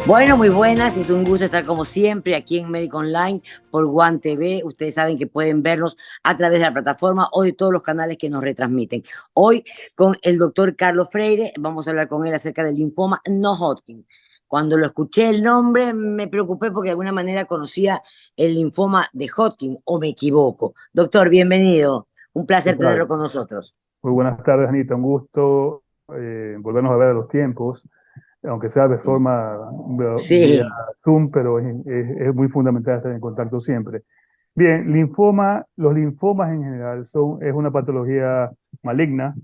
Bueno, muy buenas, es un gusto estar como siempre aquí en Médico Online por One TV. Ustedes saben que pueden vernos a través de la plataforma o de todos los canales que nos retransmiten. Hoy con el doctor Carlos Freire vamos a hablar con él acerca del linfoma no Hodgkin. Cuando lo escuché el nombre me preocupé porque de alguna manera conocía el linfoma de Hodgkin o me equivoco. Doctor, bienvenido. Un ¿Qué placer tenerlo tal? con nosotros. Muy buenas tardes, Anita. Un gusto volvernos a ver a los tiempos, aunque sea de forma vía Sí. Zoom, pero es muy fundamental estar en contacto siempre. Bien, los linfomas en general es una patología maligna,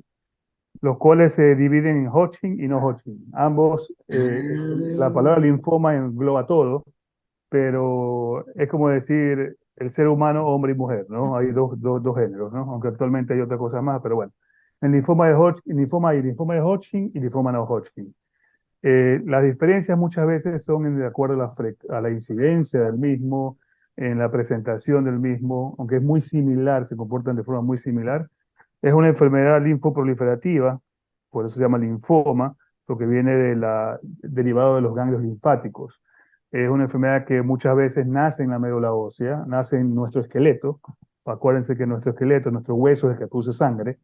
los cuales se dividen en Hodgkin y no Hodgkin. Ambos, la palabra Ah. linfoma engloba todo, pero es como decir el ser humano, hombre y mujer, ¿no? Hay dos géneros, ¿no? Aunque actualmente hay otra cosa más, pero bueno. El linfoma de Hodgkin, linfoma de Hodgkin y linfoma no Hodgkin. Las diferencias muchas veces son de acuerdo a a la incidencia del mismo, en la presentación del mismo, aunque es muy similar, se comportan de forma muy similar. Es una enfermedad linfoproliferativa, por eso se llama linfoma, porque viene derivado de los ganglios linfáticos. Es una enfermedad que muchas veces nace en la médula ósea, nace en nuestro esqueleto. Acuérdense que nuestro esqueleto, nuestro hueso es el que produce sangre.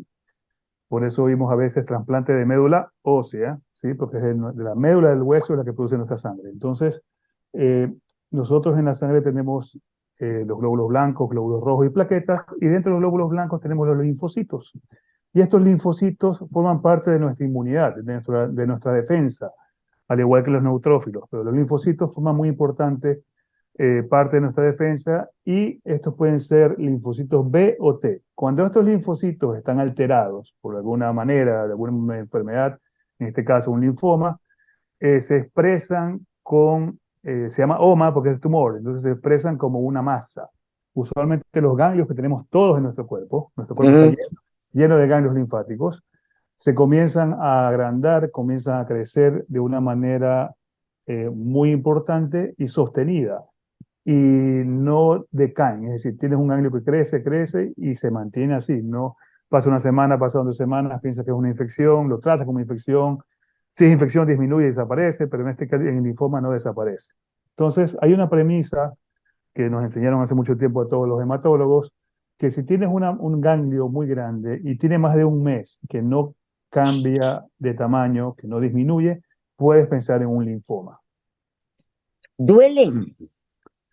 Por eso vimos a veces trasplante de médula ósea, ¿sí? Porque es de la médula del hueso es la que produce nuestra sangre. Entonces, eh, nosotros en la sangre tenemos los glóbulos blancos, glóbulos rojos y plaquetas, y dentro de los glóbulos blancos tenemos los linfocitos. Y estos linfocitos forman parte de nuestra inmunidad, de nuestra defensa, al igual que los neutrófilos. Pero los linfocitos forman muy importante parte de nuestra defensa y estos pueden ser linfocitos B o T. Cuando estos linfocitos están alterados por alguna manera, de alguna enfermedad, en este caso un linfoma, se expresan se llama OMA porque es tumor, entonces se expresan como una masa. Usualmente los ganglios que tenemos todos en nuestro cuerpo está Ujú. lleno de ganglios linfáticos, se comienzan a agrandar, comienzan a crecer de una manera muy importante y sostenida y no decaen. Es decir, tienes un ganglio que crece, crece y se mantiene así. No pasa una semana, pasa 2 semanas, piensa que es una infección, lo trata como infección. Si es infección, disminuye y desaparece, pero en este caso, en el linfoma no desaparece. Entonces, hay una premisa que nos enseñaron hace mucho tiempo a todos los hematólogos, que si tienes un ganglio muy grande y tiene más de un mes que no cambia de tamaño, que no disminuye, puedes pensar en un linfoma. ¿Duelen?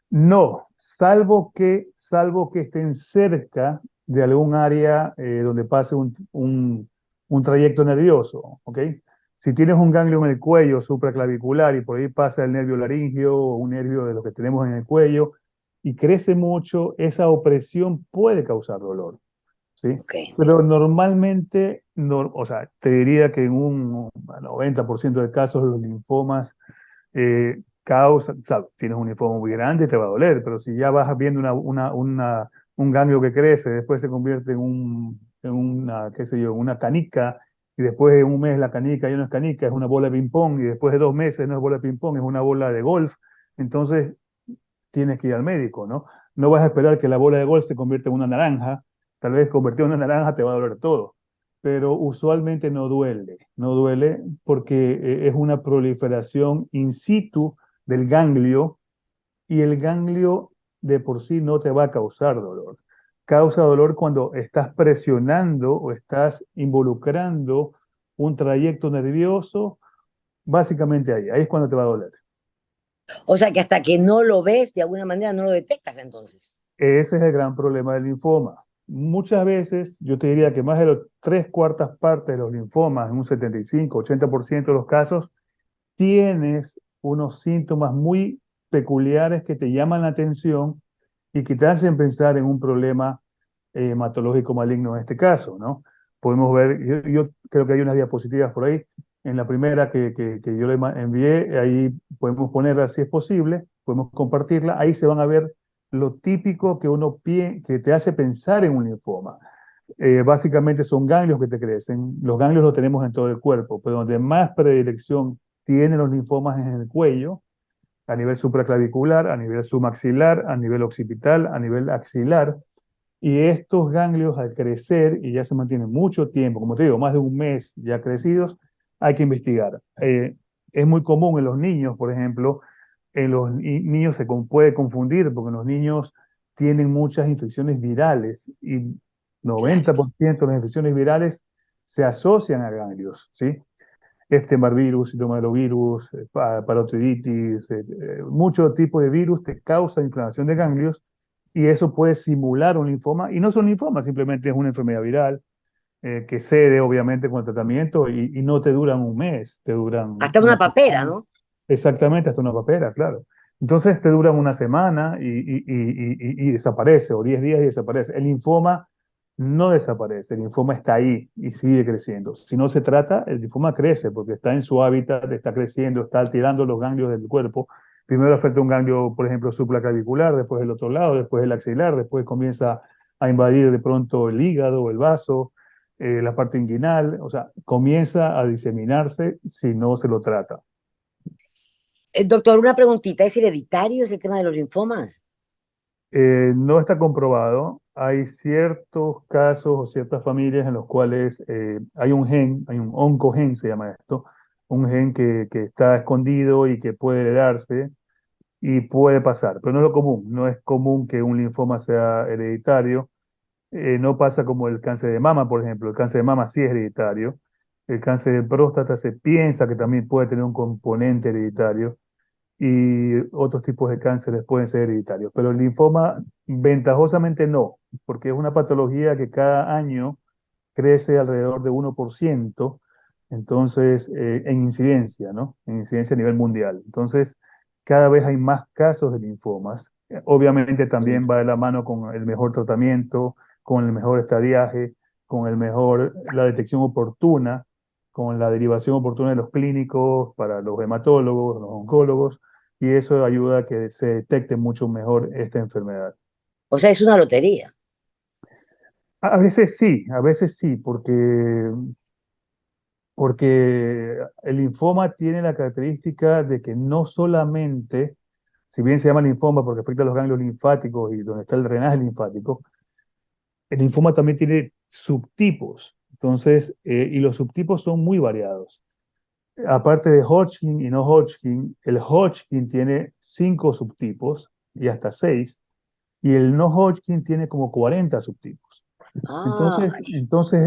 No, salvo que estén cerca de algún área donde pase un trayecto nervioso, ¿ok? Si tienes un ganglio en el cuello supraclavicular y por ahí pasa el nervio laringio o un nervio de los que tenemos en el cuello y crece mucho, esa opresión puede causar dolor, ¿sí? Ok. Pero normalmente, no, o sea, te diría que en un 90% de casos los linfomas tienes un linfoma muy grande, te va a doler, pero si ya vas viendo un ganglio que crece, después se convierte en una, qué sé yo, una canica, y después de un mes la canica ya no es canica, es una bola de ping-pong, y después de 2 meses no es bola de ping-pong, es una bola de golf, entonces tienes que ir al médico, ¿no? No vas a esperar que la bola de golf se convierta en una naranja, tal vez convertida en una naranja te va a doler todo, pero usualmente no duele porque es una proliferación in situ del ganglio y el ganglio de por sí no te va a causar dolor. Causa dolor cuando estás presionando o estás involucrando un trayecto nervioso, básicamente ahí es cuando te va a doler. O sea que hasta que no lo ves, de alguna manera no lo detectas entonces. Ese es el gran problema del linfoma. Muchas veces, yo te diría que más de las 3/4 partes de los linfomas, en un 75-80% de los casos, tienes unos síntomas muy peculiares que te llaman la atención y que te hacen pensar en un problema hematológico maligno en este caso, ¿no? Podemos ver, yo creo que hay unas diapositivas por ahí. En la primera que yo le envié, ahí podemos ponerla si es posible, podemos compartirla. Ahí se van a ver lo típico que te hace pensar en un linfoma. Básicamente son ganglios que te crecen. Los ganglios los tenemos en todo el cuerpo, pero donde más predilección tienen los linfomas es en el cuello, a nivel supraclavicular, a nivel submaxilar, a nivel occipital, a nivel axilar. Y estos ganglios al crecer, y ya se mantienen mucho tiempo, como te digo, más de un mes ya crecidos, hay que investigar. es muy común en los niños, por ejemplo, en los niños puede confundir porque los niños tienen muchas infecciones virales y Claro. 90% de las infecciones virales se asocian a ganglios, ¿sí? Marvirus, citomegalovirus, parotiditis, muchos tipos de virus te causan inflamación de ganglios y eso puede simular un linfoma y no son linfomas, simplemente es una enfermedad viral que cede obviamente con el tratamiento y no te duran un mes, te duran Hasta una una papera, semana, ¿no? exactamente hasta una papera, claro. Entonces te duran una semana y desaparece, o 10 días y desaparece. El linfoma no desaparece, el linfoma está ahí y sigue creciendo. Si no se trata, el linfoma crece porque está en su hábitat, está creciendo, está alterando los ganglios del cuerpo. Primero afecta un ganglio, por ejemplo, supraclavicular, después el otro lado, después el axilar, después comienza a invadir de pronto el hígado o el vaso, la parte inguinal, o sea, comienza a diseminarse si no se lo trata. Doctor, una preguntita, ¿es hereditario ese tema de los linfomas? No está comprobado. Hay ciertos casos o ciertas familias en los cuales hay un gen, hay un oncogen, se llama esto, un gen que está escondido y que puede heredarse y puede pasar, pero no es lo común. No es común que un linfoma sea hereditario. No pasa como el cáncer de mama, por ejemplo. El cáncer de mama sí es hereditario. El cáncer de próstata se piensa que también puede tener un componente hereditario y otros tipos de cánceres pueden ser hereditarios. Pero el linfoma, ventajosamente no, porque es una patología que cada año crece alrededor de 1%, entonces, en incidencia, ¿no? En incidencia a nivel mundial. Entonces, cada vez hay más casos de linfomas. Obviamente Sí. también va de la mano con el mejor tratamiento, con el mejor estadiaje, con la detección oportuna, con la derivación oportuna de los clínicos para los hematólogos, los oncólogos, y eso ayuda a que se detecte mucho mejor esta enfermedad. O sea, es una lotería. A veces sí, porque el linfoma tiene la característica de que no solamente, si bien se llama linfoma porque afecta a los ganglios linfáticos y donde está el drenaje linfático, el linfoma también tiene subtipos. Entonces, y los subtipos son muy variados. Aparte de Hodgkin y no Hodgkin, el Hodgkin tiene 5 subtipos y hasta 6, y el no Hodgkin tiene como 40 subtipos. Ah, Entonces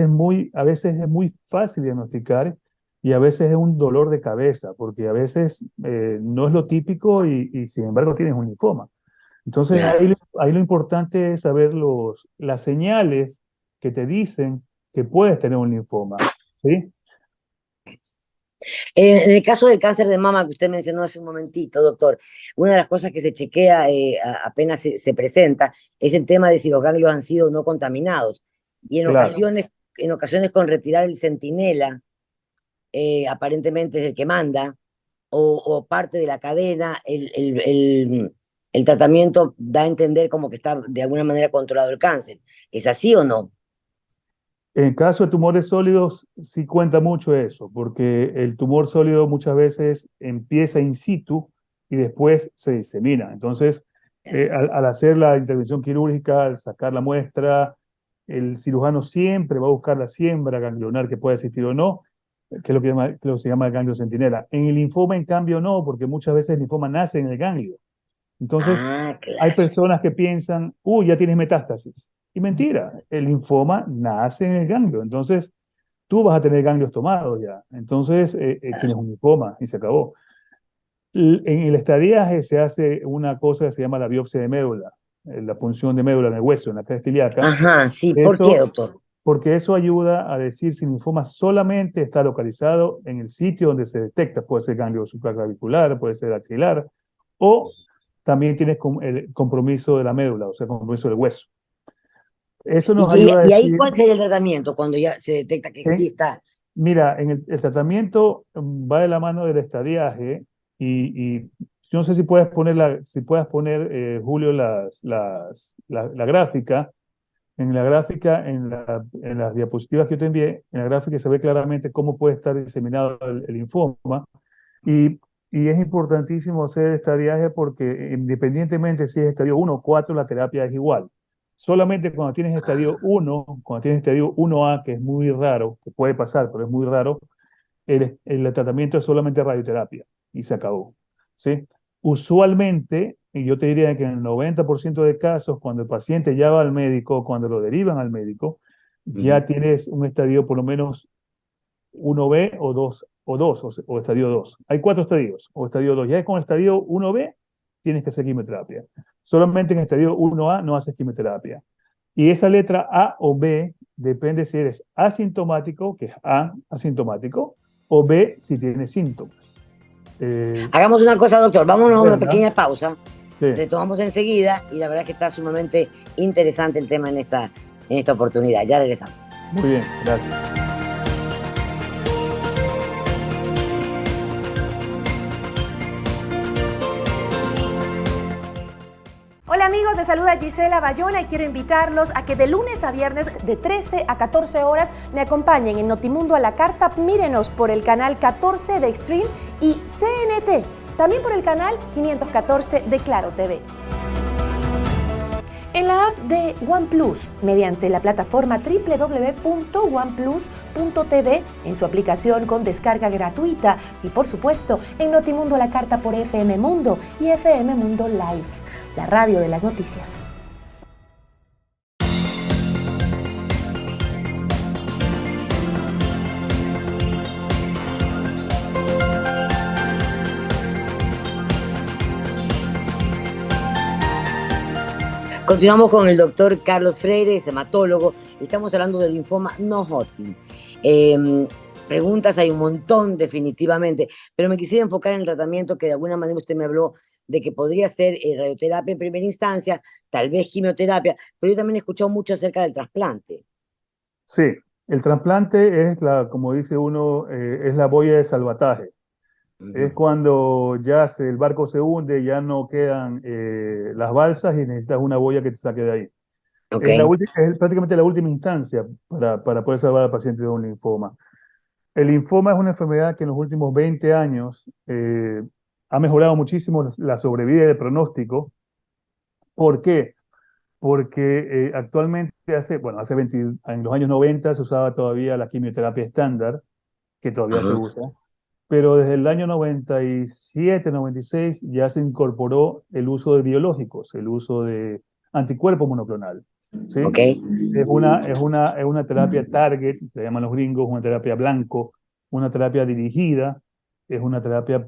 a veces es muy fácil diagnosticar y a veces es un dolor de cabeza, porque a veces no es lo típico y sin embargo tienes un linfoma. Entonces claro. ahí lo importante es saber las señales que te dicen que puedes tener un linfoma, ¿sí? En el caso del cáncer de mama que usted mencionó hace un momentito, doctor, una de las cosas que se chequea apenas se presenta es el tema de si los ganglios han sido no contaminados. Y Claro. en ocasiones con retirar el centinela, aparentemente es el que manda, o parte de la cadena, el tratamiento da a entender como que está de alguna manera controlado el cáncer. ¿Es así o no? En caso de tumores sólidos, sí cuenta mucho eso, porque el tumor sólido muchas veces empieza in situ y después se disemina. Entonces, al hacer la intervención quirúrgica, al sacar la muestra, el cirujano siempre va a buscar la siembra ganglionar que pueda existir o no, que es lo que se llama el ganglio centinela. En el linfoma, en cambio, no, porque muchas veces el linfoma nace en el ganglio. Entonces, Ah, hay claro. personas que piensan, uy, ya tienes metástasis. Y mentira, el linfoma nace en el ganglio. Entonces, tú vas a tener ganglios tomados ya. Entonces, tienes un linfoma y se acabó. En el estadiaje se hace una cosa que se llama la biopsia de médula, la punción de médula en el hueso, en la cresta ilíaca. Ajá, sí, ¿por qué, Eso, doctor? porque eso ayuda a decir si el linfoma solamente está localizado en el sitio donde se detecta. Puede ser ganglio supraclavicular, puede ser axilar, o también tienes el compromiso de la médula, o sea, compromiso del hueso. Eso nos ayuda a Y ahí decir, cuál sería el tratamiento cuando ya se detecta que sí eh, está? mira, en el tratamiento va de la mano del estadiaje y yo no sé si puedas poner, Julio, la gráfica. En la gráfica, en las diapositivas que yo te envié, en la gráfica se ve claramente cómo puede estar diseminado el linfoma y, y es importantísimo hacer estadiaje porque independientemente si es estadio 1 o 4, la terapia es igual. Solamente cuando tienes estadio Ah, 1, cuando tienes estadio 1A, que es muy raro, que puede pasar, pero es muy raro, el tratamiento es solamente radioterapia y se acabó, ¿sí? Usualmente, y yo te diría que en el 90% de casos, cuando el paciente ya va al médico, cuando lo derivan al médico, Ujú. ya tienes un estadio por lo menos 1B o estadio 2. Hay 4 estadios, o estadio 2. Ya con el estadio 1B tienes que hacer quimioterapia. Solamente en estadio 1A no haces quimioterapia. Y esa letra A o B depende si eres asintomático, que es A, asintomático, o B, si tienes síntomas. Eh, Hagamos una cosa, doctor, vámonos a una ¿Verdad? pequeña pausa, Sí, retomamos enseguida y la verdad es que está sumamente interesante el tema en esta oportunidad. Ya regresamos. muy bien, gracias. Hola amigos, les saluda Gisela Bayona y quiero invitarlos a que de lunes a viernes de 13 a 14 horas me acompañen en Notimundo a la Carta. Mírenos por el canal 14 de Extreme y CNT, también por el canal 514 de Claro TV. En la app de OnePlus, mediante la plataforma www.oneplus.tv, en su aplicación con descarga gratuita y por supuesto en Notimundo a la Carta por FM Mundo y FM Mundo Live, la radio de las noticias. Continuamos con el doctor Carlos Freire, es hematólogo. Estamos hablando del linfoma no Hodgkin. Eh, Preguntas hay un montón, definitivamente, pero me quisiera enfocar en el tratamiento que de alguna manera usted me habló de que podría ser radioterapia en primera instancia, tal vez quimioterapia, pero yo también he escuchado mucho acerca del trasplante. Sí, el trasplante es como dice uno, es la boya de salvataje. Es Ujú. cuando el barco se hunde, ya no quedan las balsas y necesitas una boya que te saque de ahí. Ok. Es prácticamente la última instancia para poder salvar al paciente de un linfoma. El linfoma es una enfermedad que en los últimos 20 años ha mejorado muchísimo la sobrevida y el pronóstico. ¿Por qué? Porque actualmente hace 20, en los años 90 se usaba todavía la quimioterapia estándar, que todavía se Ajá. usa, pero desde el año 97, 96 ya se incorporó el uso de biológicos, el uso de anticuerpo monoclonal, ¿sí? Ok. Es una terapia target, le llaman los gringos, una terapia blanco, una terapia dirigida, es una terapia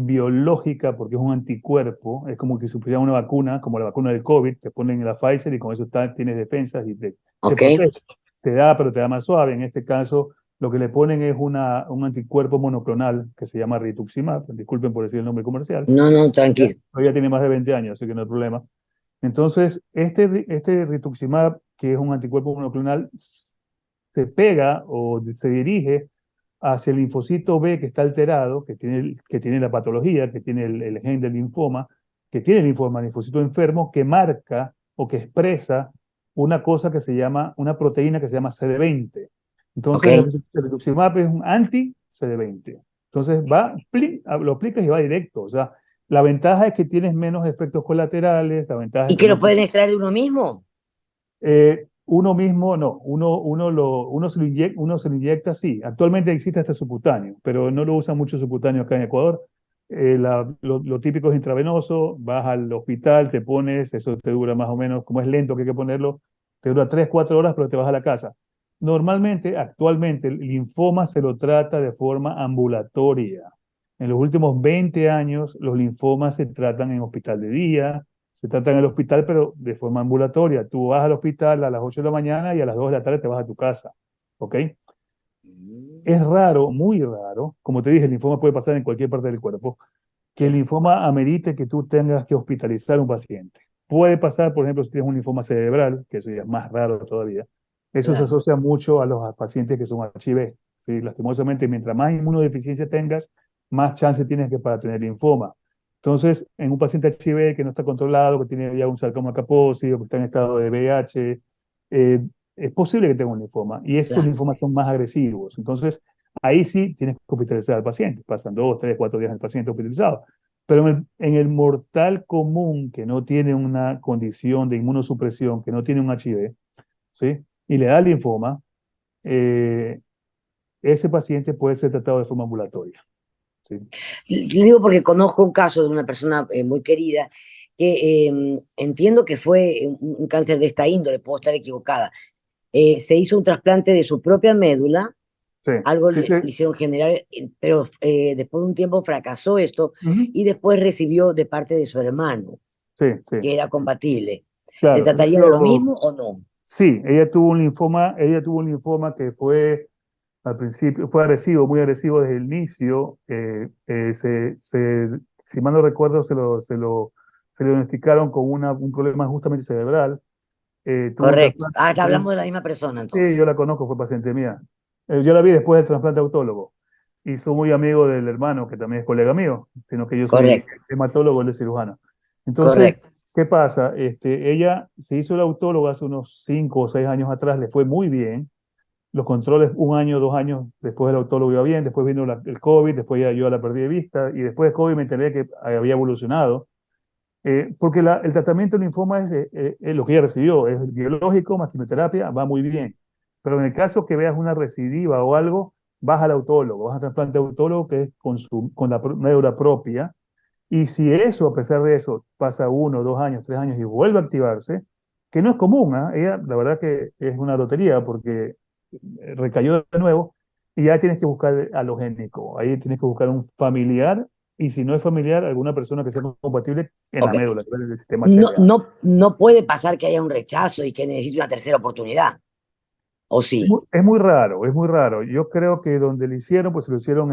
biológica porque es un anticuerpo, es como que si pusiera una vacuna, como la vacuna del COVID, te ponen la Pfizer y con eso tienes defensas y te Ok. protege. Te da, pero te da más suave. En este caso, lo que le ponen es un anticuerpo monoclonal que se llama rituximab, disculpen por decir el nombre comercial, No, no, ya, tranquilo. pero ya tiene más de 20 años, así que no hay problema. Entonces, este rituximab, que es un anticuerpo monoclonal, se pega o se dirige hacia el linfocito B que está alterado, que tiene la patología, que tiene el gen del linfoma, que tiene el linfocito enfermo, que marca o que expresa una cosa que se llama, una proteína que se llama CD20. Ok. Entonces, el rituximab es un anti-CD20. Entonces, plin, lo aplicas y va directo. O sea, la ventaja es que tienes menos efectos colaterales, la ventaja ¿Y es que que no lo se pueden extraer de uno mismo? uno mismo no, uno se lo inyecta, sí. Actualmente existe hasta subcutáneo, pero no lo usan mucho subcutáneo acá en Ecuador. Lo típico es intravenoso, vas al hospital, te pones, eso te dura más o menos, como es lento que hay que ponerlo, te dura 3 4 horas, pero te vas a la casa. Normalmente, actualmente, el linfoma se lo trata de forma ambulatoria. En los últimos 20 años, los linfomas se tratan en hospital de día, se trata en el hospital, pero de forma ambulatoria. Tú vas al hospital a las 8 de la mañana y a las 2 de la tarde te vas a tu casa. ¿Ok? Es Mm. raro, muy raro, como te dije, el linfoma puede pasar en cualquier parte del cuerpo, que el Claro. linfoma amerite que tú tengas que hospitalizar a un paciente. Puede pasar, por ejemplo, si tienes un linfoma cerebral, que eso ya es más raro todavía. Eso se Claro. asocia mucho a los pacientes que son HIV. ¿Sí? Lastimosamente, mientras más inmunodeficiencia tengas, más chance tienes que para tener linfoma. Entonces, en un paciente HIV que no está controlado, que tiene ya un sarcoma Kaposi o que está en estado de VIH, eh, es posible que tenga un linfoma y estos Claro. linfomas son más agresivos. Entonces, ahí sí tienes que hospitalizar al paciente. Pasan 2, 3, 4 días el paciente hospitalizado. Pero en el mortal común que no tiene una condición de inmunosupresión, que no tiene un HIV, ¿sí? Y le da linfoma, eh, ese paciente puede ser tratado de forma ambulatoria. ¿Sí? Le digo porque conozco un caso de una persona muy querida que entiendo que fue un cáncer de esta índole, puedo estar equivocada. Se hizo un trasplante de su propia médula, Sí, algo sí, sí. le hicieron generar, pero después de un tiempo fracasó esto Ujú. y después recibió de parte de su hermano, Sí, sí, que era compatible. ¿Se claro. trataría de lo mismo o no? Sí, ella tuvo un linfoma que fue al principio, fue agresivo, muy agresivo desde el inicio. Si mal no recuerdo, se lo diagnosticaron con un problema justamente cerebral. Tuvo un Correcto. trasplante. Ah, hablamos de la misma persona Sí, yo entonces. la conozco, fue paciente mía. Yo la vi después del trasplante autólogo y soy muy amigo del hermano, que también es colega mío, sino que yo soy Correcto, hematólogo, él es cirujano. Entonces, correcto. ¿qué pasa? Ella se hizo el autólogo hace unos 5 o 6 años atrás, le fue muy bien. Los controles, 1 año, 2 años después del autólogo iba bien, después vino el COVID, después ya yo la perdí de vista y después del COVID me enteré que había evolucionado. Porque el tratamiento del linfoma es lo que ella recibió, es biológico más quimioterapia, va muy bien. Pero en el caso que veas una recidiva o algo, vas al autólogo, vas a trasplante autólogo que es con la médula propia. Y si eso, a pesar de eso, pasa 1, 2 años, 3 años y vuelve a activarse, que no es común, ¿ah? Ella, la verdad que es una lotería porque recayó de nuevo y ya tienes que buscar alogénico. Ahí tienes que buscar un familiar y si no es familiar, alguna persona que sea compatible en la Ok. médula, que es el sistema No, HLA. no, no puede pasar que haya un rechazo y que necesite una tercera oportunidad. ¿O sí? Es muy raro, es muy raro. Yo creo que donde lo hicieron, pues se lo hicieron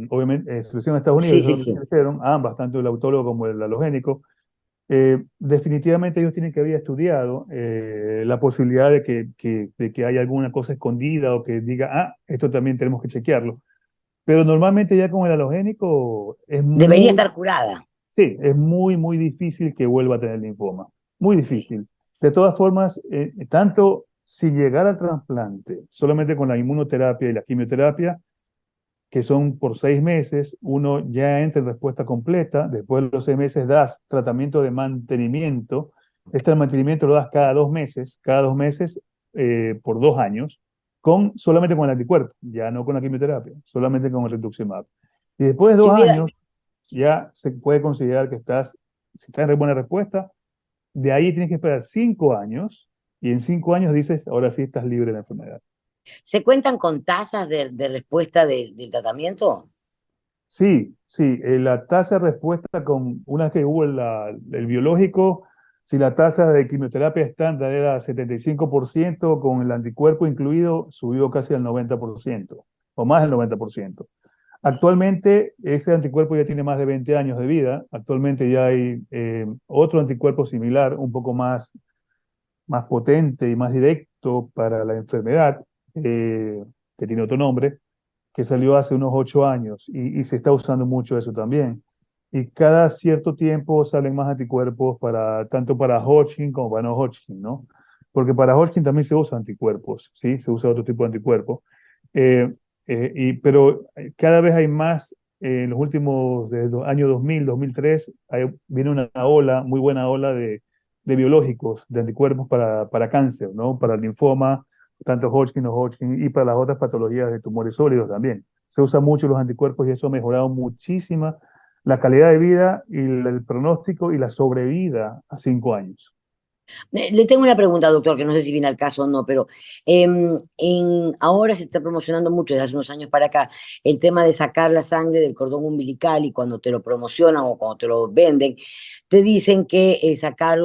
obviamente, se lo hicieron en Estados Unidos, Sí, eso sí, es lo que sí. se hicieron, ambas, tanto el autólogo como el halogénico. Definitivamente ellos tienen que haber estudiado la posibilidad de que haya alguna cosa escondida o que diga, esto también tenemos que chequearlo. Pero normalmente ya con el halogénico Debería estar curada. sí, es muy, muy difícil que vuelva a tener linfoma. Muy Ok. difícil. De todas formas, tanto si llegara al trasplante solamente con la inmunoterapia y la quimioterapia, que son por 6 meses, uno ya entra en respuesta completa. Después de los 6 meses das tratamiento de mantenimiento. Este mantenimiento lo das cada 2 meses por 2 años, solamente con el anticuerpo, ya no con la quimioterapia, solamente con el rituximab. Y después de Si dos hubiera, años ya se puede considerar que si estás en buena respuesta, de ahí tienes que esperar 5 años y en 5 años dices, ahora sí estás libre de la enfermedad. ¿se cuentan con tasas de respuesta del tratamiento? Sí, sí, la tasa de respuesta una vez que hubo el biológico, si la tasa de quimioterapia estándar era 75%, con el anticuerpo incluido, subió casi al 90%, o más del 90%. Actualmente ese anticuerpo ya tiene más de 20 años de vida. Actualmente ya hay otro anticuerpo similar, un poco más potente y más directo para la enfermedad, que tiene otro nombre, que salió hace unos 8 años y se está usando mucho eso también. Y cada cierto tiempo salen más anticuerpos tanto para Hodgkin como para no Hodgkin, ¿no? Porque para Hodgkin también se usan anticuerpos, ¿sí? Se usa otro tipo de anticuerpo. Eh, pero cada vez hay más, en los últimos, desde los años 2000, 2003, viene una ola, muy buena ola de biológicos, de anticuerpos para cáncer, ¿no? Para el linfoma, tanto Hodgkin o Hodgkin, y para las otras patologías de tumores sólidos también. Se usan mucho los anticuerpos y eso ha mejorado muchísima la calidad de vida y el pronóstico y la sobrevida a 5 años. Le tengo una pregunta, doctor, que no sé si viene al caso o no, pero ahora se está promocionando mucho desde hace unos años para acá el tema de sacar la sangre del cordón umbilical y cuando te lo promocionan o cuando te lo venden, te dicen que sacar,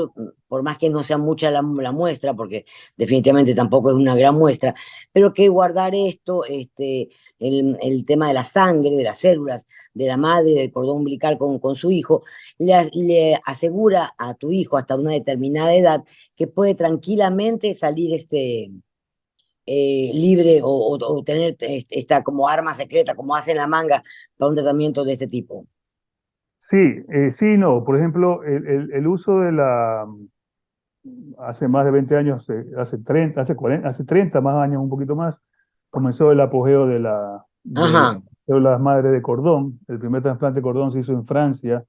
por más que no sea mucha la muestra, porque definitivamente tampoco es una gran muestra, pero que guardar esto, el tema de la sangre, de las células de la madre del cordón umbilical con su hijo, le asegura a tu hijo hasta una determinada edad que puede tranquilamente salir libre o tener esta como arma secreta, como hace en la manga, para un tratamiento de este tipo. Sí, sí, no. Por ejemplo, el uso hace más de 20 años, hace 30, hace 40, hace 30 más años, un poquito más, comenzó el apogeo de las Ajá. células madre de cordón. El primer trasplante de cordón se hizo en Francia,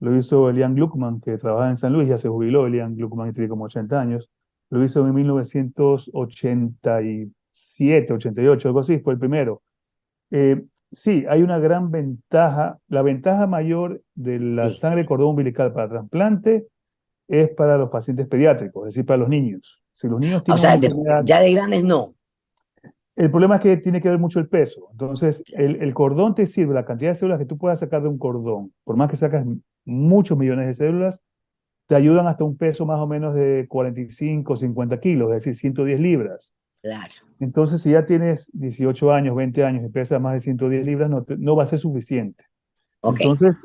lo hizo Elian Gluckman, que trabaja en San Luis, ya se jubiló Elian Gluckman y tiene como 80 años. Lo hizo en 1980 87, 88, algo así, fue el primero. Sí, hay una gran ventaja. La ventaja mayor de la Sí. sangre de cordón umbilical para trasplante es para los pacientes pediátricos, es decir, para los niños. Si los niños O tienen sea, una enfermedad, ya de grandes no. el problema es que tiene que ver mucho el peso. Entonces, el cordón te sirve, la cantidad de células que tú puedas sacar de un cordón, por más que sacas muchos millones de células, te ayudan hasta un peso más o menos de 45, 50 kilos, es decir, 110 libras. Claro. Entonces, si ya tienes 18 años, 20 años y pesas más de 110 libras, no va a ser suficiente. Ok. Entonces,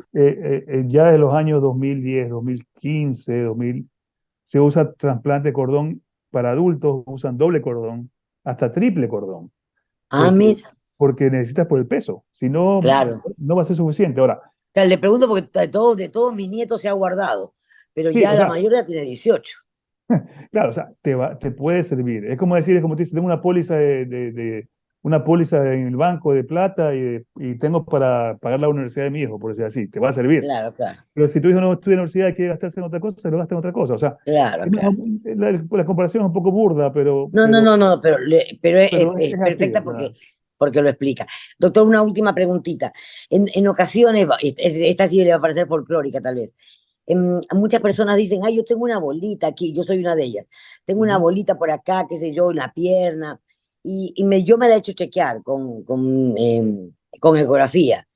ya de los años 2010, 2015, 2000, se usa trasplante de cordón para adultos, usan doble cordón, hasta triple cordón, Ah, porque, mira, porque necesitas por el peso, si no, claro. no va a ser suficiente. Ahora, O sea, le pregunto porque de todos mis nietos se ha guardado, pero sí, ya o la sea, mayoría tiene 18. claro, o sea, te puede servir. Es como decir, es como te dice, tengo una póliza una póliza en el banco de plata y tengo para pagar la universidad de mi hijo, por decir así, te va a servir. Claro, claro, Pero si tu hijo no estudia en la universidad y quiere gastarse en otra cosa, se lo gasta en otra cosa. O sea, claro, claro. la comparación es un poco burda, No, no, no, no, pero, pero es es así, o perfecta sea. porque lo explica. Doctor, una última preguntita. En ocasiones, esta sí le va a parecer folclórica tal vez. Muchas personas dicen, ay, yo tengo una bolita aquí, yo soy una de ellas. Tengo una Ujú. bolita por acá, qué sé yo, en la pierna, yo me la he hecho chequear con ecografía.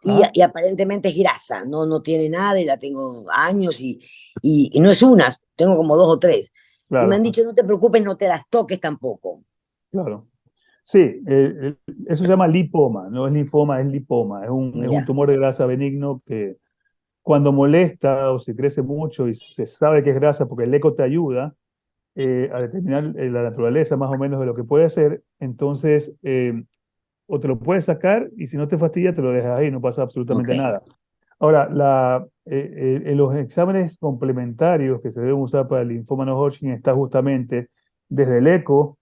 Ajá, Y aparentemente es grasa, no tiene nada y la tengo años y no es una, tengo como dos o tres. Y me han claro, dicho, no te preocupes, no te las toques tampoco. claro. Sí, eso se llama lipoma, no es linfoma, es lipoma. Es un Ya, tumor de grasa benigno que cuando molesta o se crece mucho y se sabe que es grasa porque el eco te ayuda a determinar la naturaleza más o menos de lo que puede ser, entonces o te lo puedes sacar y si no te fastidia te lo dejas ahí, no pasa ok, absolutamente nada. Ahora, en los exámenes complementarios que se deben usar para el linfoma no Hodgkin está justamente desde el eco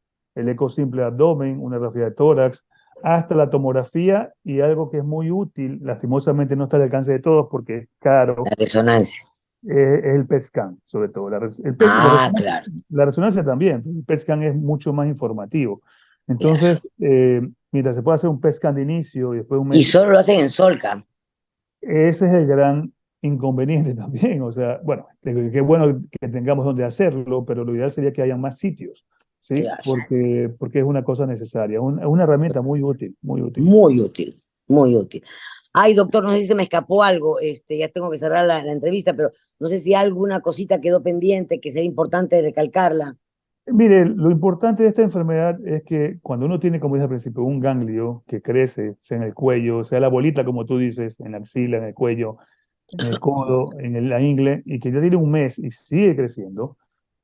simple de abdomen, una radiografía de tórax, hasta la tomografía y algo que es muy útil, lastimosamente no está al alcance de todos porque es la caro, resonancia. es el PET scan, sobre todo. Ah, claro. La resonancia también, pero el PET scan es mucho más informativo. Claro. Entonces, mientras se puede hacer un PET scan de inicio y después un Y mes, solo lo hacen en Solca. ese es el gran inconveniente también. O sea, bueno, qué bueno que tengamos donde hacerlo, pero lo ideal sería que haya más sitios, ¿sí? Claro. Porque es una cosa necesaria, es una herramienta muy útil, muy útil. Muy útil, muy útil. Ay, doctor, no sé si se me escapó algo, ya tengo que cerrar la entrevista, pero no sé si alguna cosita quedó pendiente que sería importante recalcarla. Mire, lo importante de esta enfermedad es que cuando uno tiene, como dije al principio, un ganglio que crece, sea en el cuello, sea la bolita, como tú dices, en la axila, en el cuello, en el codo, la ingle, y que ya tiene un mes y sigue creciendo,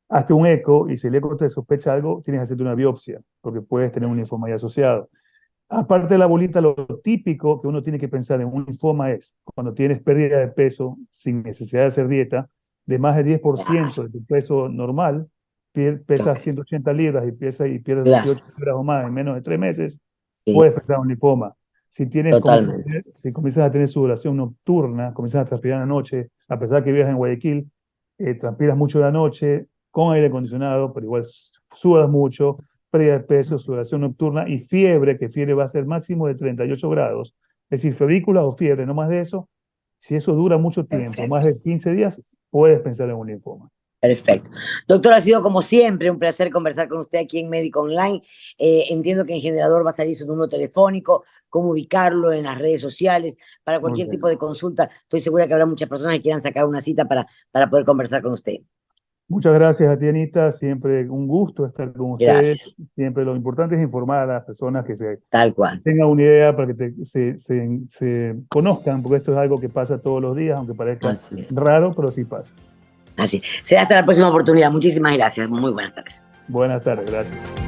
hazte un eco y si el eco te sospecha algo, tienes que hacerte una biopsia, porque puedes tener un linfoma ahí asociado. Aparte de la bolita, lo típico que uno tiene que pensar en un linfoma es cuando tienes pérdida de peso sin necesidad de hacer dieta, de más de Claro, 10% de tu peso normal, pesas ok, 180 libras y pierdes claro, 28 libras o más en menos de 3 meses, sí, puedes pensar en un linfoma. totalmente. Si comienzas a tener sudoración nocturna, comienzas a transpirar en la noche, a pesar que vives en Guayaquil, transpiras mucho de la noche, con aire acondicionado, pero igual sudas mucho, pérdida de peso, sudoración nocturna y fiebre, que fiebre va a ser máximo de 38 grados. Es decir, febrícula o fiebre, no más de eso. Si eso dura mucho tiempo, más Perfecto, de 15 días, puedes pensar en un linfoma. perfecto. Doctor, ha sido como siempre un placer conversar con usted aquí en Médico Online. Entiendo que en generador va a salir su número telefónico, cómo ubicarlo en las redes sociales, para cualquier Ok. tipo de consulta. Estoy segura que habrá muchas personas que quieran sacar una cita para poder conversar con usted. Muchas gracias a ti, Anita. Siempre un gusto estar con ustedes. Gracias, Siempre lo importante es informar a las personas tal cual. tengan una idea para que se conozcan, porque esto es algo que pasa todos los días, aunque parezca Así es. raro, pero sí pasa. Así. Será hasta la próxima oportunidad. Muchísimas gracias. Muy buenas tardes. Buenas tardes, gracias.